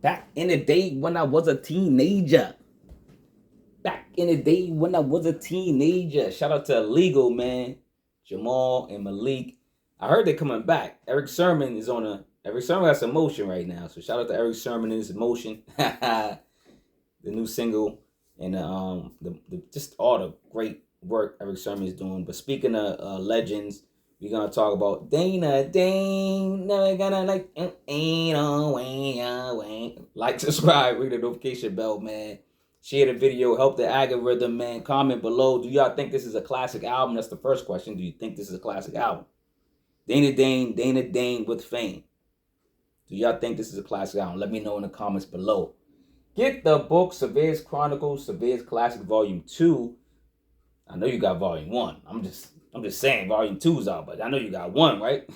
Back in the day when I was a teenager. Back in the day when I was a teenager. Shout out to Legal, man. Jamal and Malik. I heard they're coming back. Eric Sermon is on a. Eric Sermon got some motion right now. So shout out to Eric Sermon and his motion. The new single and the just all the great work Eric Sermon is doing. But speaking of legends, we're gonna talk about Dane, never gonna ain't away, away. Like, subscribe, ring the notification bell, man. Share the video, help the algorithm, man. Comment below. Do y'all think this is a classic album? That's the first question. Do you think this is a classic album? Dana Dane with Fame. Do y'all think this is a classic album? Let me know in the comments below. Get the book, Cevere's Chronicles, Cevere's Classic Volume 2. I know you got Volume 1. I'm just saying Volume 2 is out, but I know you got 1, right?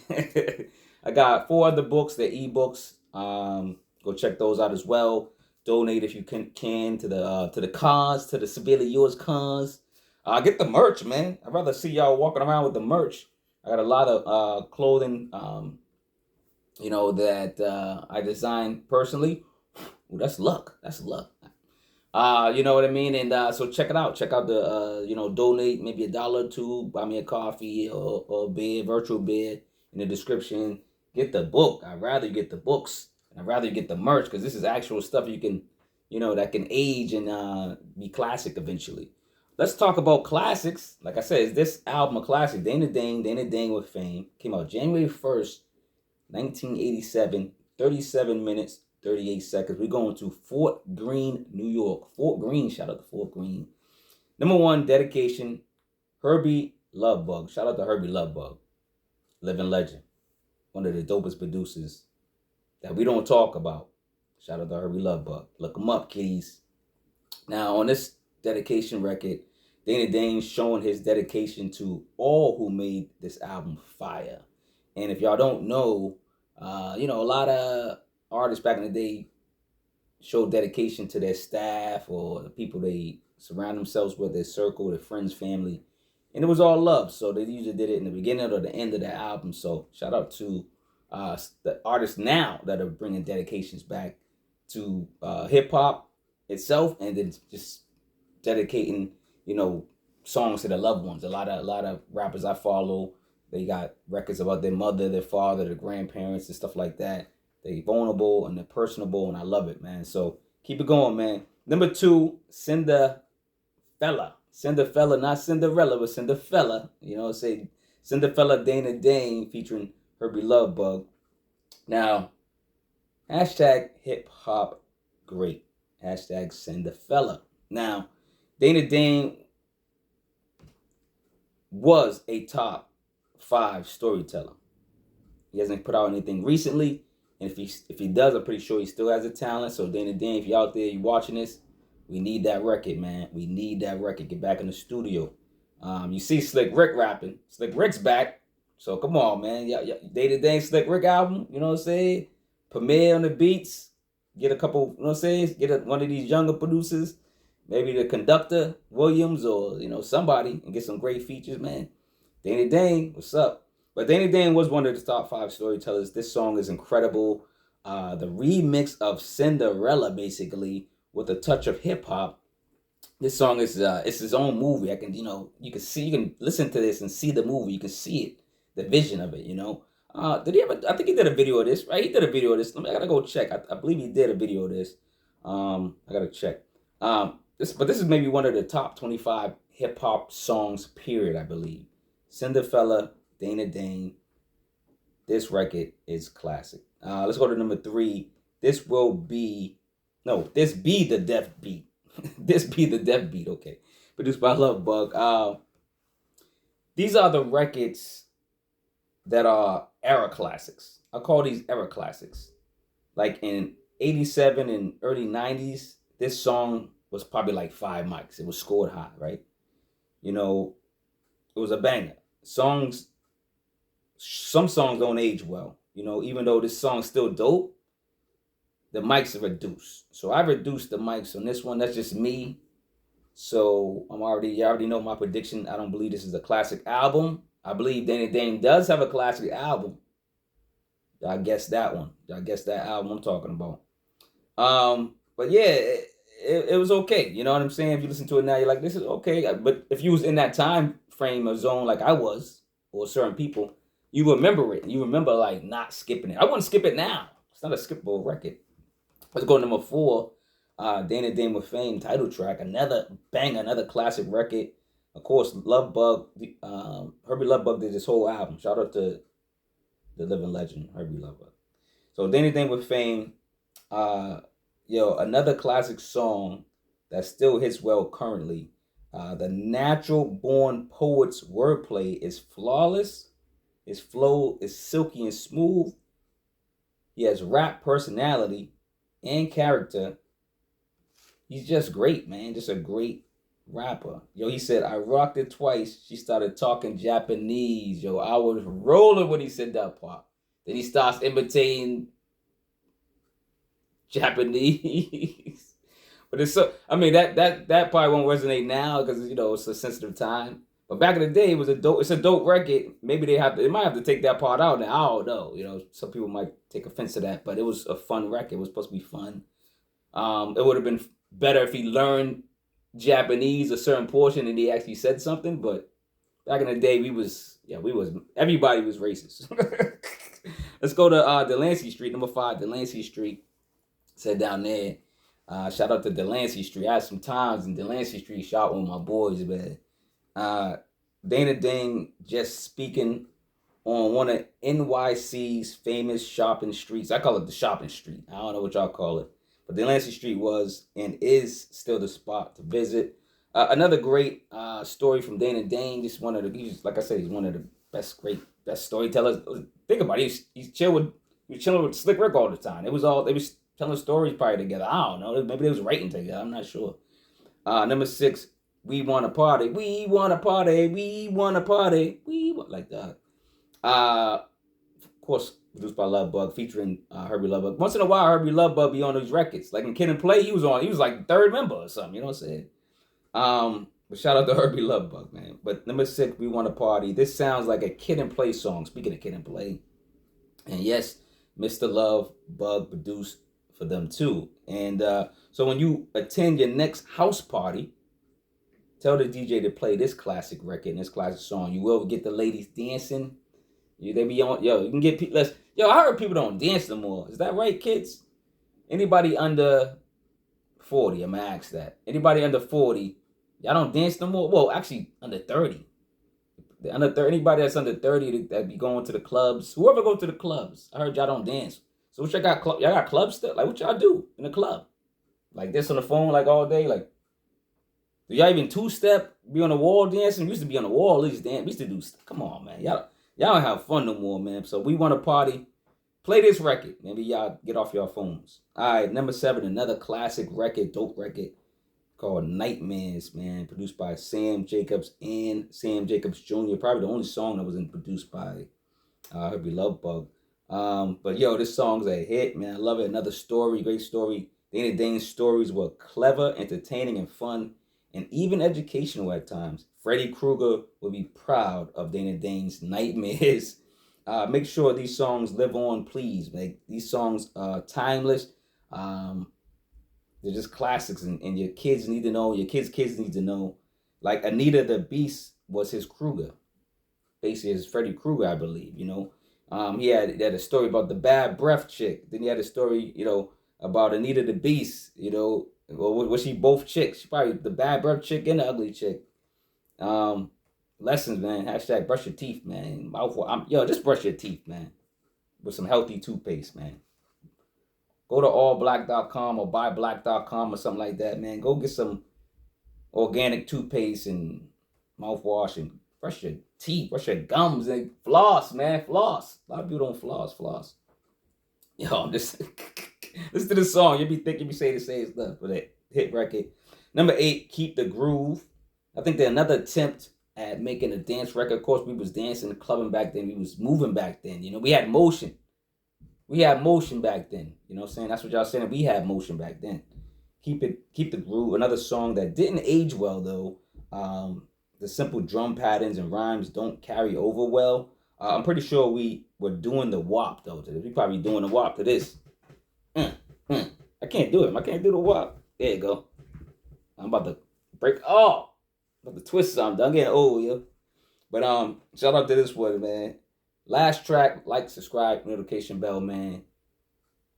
I got 4 other books, they're ebooks. Go check those out as well. Donate if you can to the cause, to the Cincerely Yours cause. Get the merch, man. I'd rather see y'all walking around with the merch. I got a lot of clothing, that I designed personally. Ooh, that's luck. That's luck. You know what I mean? And so check it out. Check out the, donate maybe $1 or $2, buy me a coffee or a beer, virtual beer in the description. Get the book. I'd rather you get the books. And I'd rather you get the merch because this is actual stuff you can, that can age and be classic eventually. Let's talk about classics. Like I said, is this album a classic? Dana Dane with Fame. Came out January 1st, 1987. 37 minutes. 38 seconds. We're going to Fort Greene, New York. Fort Greene, shout out to Fort Greene. Number 1, dedication, Hurby Lovebug. Shout out to Hurby Lovebug. Living legend. One of the dopest producers that we don't talk about. Shout out to Hurby Lovebug. Look him up, kiddies. Now, on this dedication record, Dana Dane's showing his dedication to all who made this album fire. And if y'all don't know, a lot of artists back in the day show dedication to their staff or the people they surround themselves with, their circle, their friends, family, and it was all love. So they usually did it in the beginning or the end of the album. So shout out to the artists now that are bringing dedications back to hip hop itself, and then just dedicating songs to their loved ones. A lot of rappers I follow, they got records about their mother, their father, their grandparents, and stuff like that. They vulnerable and they're personable, and I love it, man. So keep it going, man. Number 2, Cinderfella. Cinderfella, not Cinderella, but Cinderfella. Say Cinderfella Dana Dane featuring Hurby Lovebug. Now, hashtag hip hop great. Hashtag Cinderfella. Now, Dana Dane was a top 5 storyteller. He hasn't put out anything recently. And if he does, I'm pretty sure he still has a talent. So Dana Dane, if you're out there, you watching this, we need that record, man. We need that record. Get back in the studio. You see Slick Rick rapping. Slick Rick's back. So come on, man. Dana Dane Slick Rick album, you know what I'm saying? Premiere on the beats. Get a couple, you know what I'm saying? Get one of these younger producers. Maybe the conductor, Williams, or, somebody, and get some great features, man. Dana Dane, what's up? But Dana Dane was one of the top 5 storytellers. This song is incredible. The remix of Cinderella, basically, with a touch of hip hop. This song is it's his own movie. You can listen to this and see the movie. You can see it, the vision of it. Did he ever? I think he did a video of this, right? He did a video of this. I gotta go check. I believe he did a video of this. I gotta check. This is maybe one of the top 25 hip hop songs. Period. I believe. Cinderfella. Dana Dane. This record is classic. Let's go to number 3. This be the Death Beat. This be the Death Beat. Okay, produced by Lovebug. These are the records that are era classics. I call these era classics. Like in '87 and early '90s, this song was probably like 5 mics. It was scored high, right? It was a banger. Some songs don't age well. Even though this song's still dope, the mics are reduced. So I reduced the mics on this one. That's just me. So you already know my prediction. I don't believe this is a classic album. I believe Dana Dane does have a classic album. Y'all guess that one. Y'all guess that album I'm talking about. But yeah, it was okay. You know what I'm saying? If you listen to it now, you're like, this is okay. But if you was in that time frame of zone like I was, or certain people, you remember it. You remember like not skipping it. I wouldn't skip it now. It's not a skippable record. Let's go to number 4. Dane and Dane with Fame title track. Another bang, another classic record. Of course, Love Bug. Hurby Love Bug did this whole album. Shout out to the living legend, Hurby Love Bug. So Dane and Dane with Fame. Uh, another classic song that still hits well currently. The natural born poet's wordplay is flawless. His flow is silky and smooth. He has rap personality and character. He's just great, man. Just a great rapper. He said, I rocked it twice. She started talking Japanese. I was rolling when he said that part. Then he starts imitating Japanese. But it's so, I mean, that probably won't resonate now because it's a sensitive time. But back in the day, it's a dope record. Maybe they might have to take that part out now. I don't know. Some people might take offense to that, but it was a fun record. It was supposed to be fun. It would have been better if he learned Japanese a certain portion and he actually said something. But back in the day, everybody was racist. Let's go to Delancey Street, number 5, Delancey Street. Said down there, shout out to Delancy Street. I had some times in Delancy Street shot with my boys, man. Dana Dane just speaking on one of NYC's famous shopping streets. I call it the shopping street. I don't know what y'all call it. But Delancy Street was and is still the spot to visit. Another great story from Dana Dane. Just one of like I said, he's one of the best storytellers. Think about it. He's chilling with Slick Rick all the time. They was telling stories probably together. I don't know. Maybe they was writing together. I'm not sure. Number 6, We Want to Party. We want to party. We want to party. Like that. Of course, produced by Love Bug, featuring Hurby Love Bug. Once in a while, Hurby Love Bug be on these records. Like in Kid and Play, he was like the third member or something. You know what I'm saying? But shout out to Hurby Love Bug, man. But number 6, We Want to Party. This sounds like a Kid and Play song. Speaking of Kid and Play. And yes, Mr. Love Bug produced for them too. And so when you attend your next house party, tell the DJ to play this classic record and this classic song. You will get the ladies dancing. They be on, you can get people. I heard people don't dance no more. Is that right, kids? Anybody under 40, I'm gonna ask that. Anybody under 40, y'all don't dance no more? Well, actually, under 30. Anybody that's under 30 that be going to the clubs. Whoever go to the clubs, I heard y'all don't dance. So what y'all got? Y'all got clubs still? Like what y'all do in the club? Like this on the phone like all day? Like do y'all even 2-step? Be on the wall dancing? We used to be on the wall at least dance. We used to do. Come on, man. Y'all don't have fun no more, man. So We Want to Party. Play this record. Maybe y'all get off your phones. All right, number 7, another classic record, dope record called Nightmares, man. Produced by Sam Jacobs and Sam Jacobs Jr. Probably the only song that wasn't produced by Hurby Love Bug. But this song's a hit, man. I love it. Another story, great story. Dana Dane's stories were clever, entertaining, and fun, and even educational at times. Freddy Krueger will be proud of Dana Dane's Nightmares. Make sure these songs live on, please. Make these songs timeless. They're just classics, and your kids need to know. Your kids' need to know. Like Anita the Beast was his Krueger. Basically, his Freddy Krueger, I believe. He had a story about the bad breath chick. Then he had a story, about Anita the Beast. Was she both chicks? She probably the bad breath chick and the ugly chick. Lessons, man. # brush your teeth, man. Just brush your teeth, man. With some healthy toothpaste, man. Go to allblack.com or buyblack.com or something like that, man. Go get some organic toothpaste and mouthwash and brush your teeth, brush your gums, and floss, man. Floss. A lot of people don't floss. I'm just listen to this song. You'll be thinking you say the same stuff for that hit record. Number 8, Keep the Groove. I think they're another attempt at making a dance record. Of course, we was dancing, clubbing back then. We was moving back then. We had motion. We had motion back then. You know what I'm saying? That's what y'all saying. We had motion back then. Keep the Groove. Another song that didn't age well though. The simple drum patterns and rhymes don't carry over well. I'm pretty sure we were doing the WAP though. We probably doing the WAP to this. I can't can't do it. I can't do the walk. There you go. I'm about to break. Oh, about to twist something. I'm getting old, yo. But shout out to this one, man. Last track, like, subscribe, notification bell, man.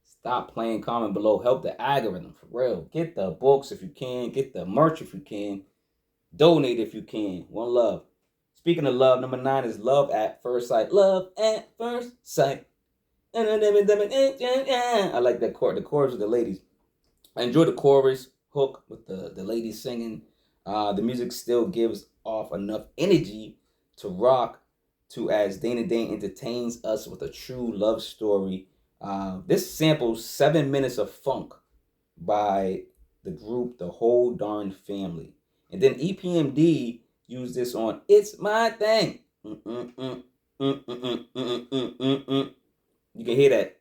Stop playing, comment below. Help the algorithm, for real. Get the books if you can. Get the merch if you can. Donate if you can. One love. Speaking of love, number 9 is Love at First Sight. Love at First Sight. I like that chord. The chorus with the ladies. I enjoy the chorus hook with the ladies singing. The music still gives off enough energy to rock to as Dane and Dane entertains us with a true love story. This samples 7 minutes of funk by the group The Whole Darn Family. And then EPMD used this on It's My Thing. You can hear that.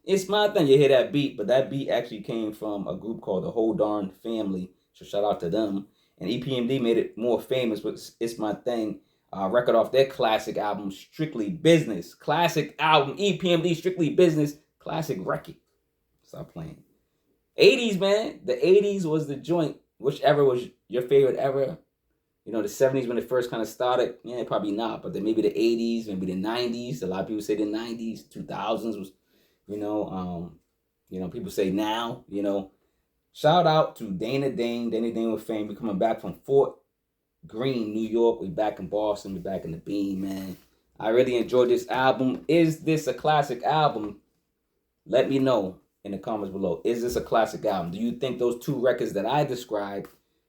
It's My Thing. You hear that beat, but that beat actually came from a group called The Whole Darn Family. So shout out to them. And EPMD made it more famous with It's My Thing. Record off their classic album, Strictly Business. Classic album, EPMD, Strictly Business. Classic record. Stop playing. 80s, man. The 80s was the joint. Which era was your favorite era? You know, the 70s when it first kind of started. Yeah, probably not. But then maybe the 80s, maybe the 90s. A lot of people say the 90s. 2000s was, people say now, Shout out to Dane and Dane with Fame. We're coming back from Fort Greene, New York. We back in Boston. We back in the Bean, man. I really enjoyed this album. Is this a classic album? Let me know in the comments below. Is this a classic album? Do you think those 2 records that I described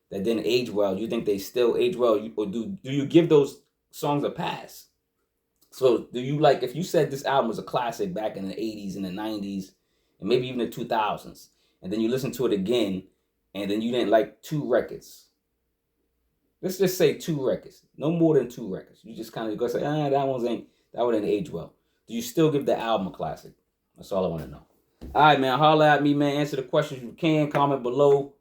that didn't age well, you think they still age well? Or do you give those songs a pass? So do you if you said this album was a classic back in the 80s and the 90s and maybe even the 2000s, and then you listen to it again and then you didn't like 2 records? Let's just say 2 records. No more than 2 records. You just kind of go say, that one didn't age well. Do you still give the album a classic? That's all I want to know. All right, man. Holla at me, man. Answer the questions if you can. Comment below.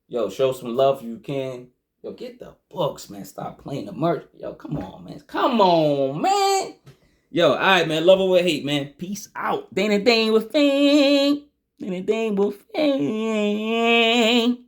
Yo, show some love if you can. Yo, get the books, man. Stop playing the merch. Yo, come on, man. Come on, man. Yo, all right, man. Love or hate, man. Peace out. Dane and Dane with Fame. Dane and Dane with Fame.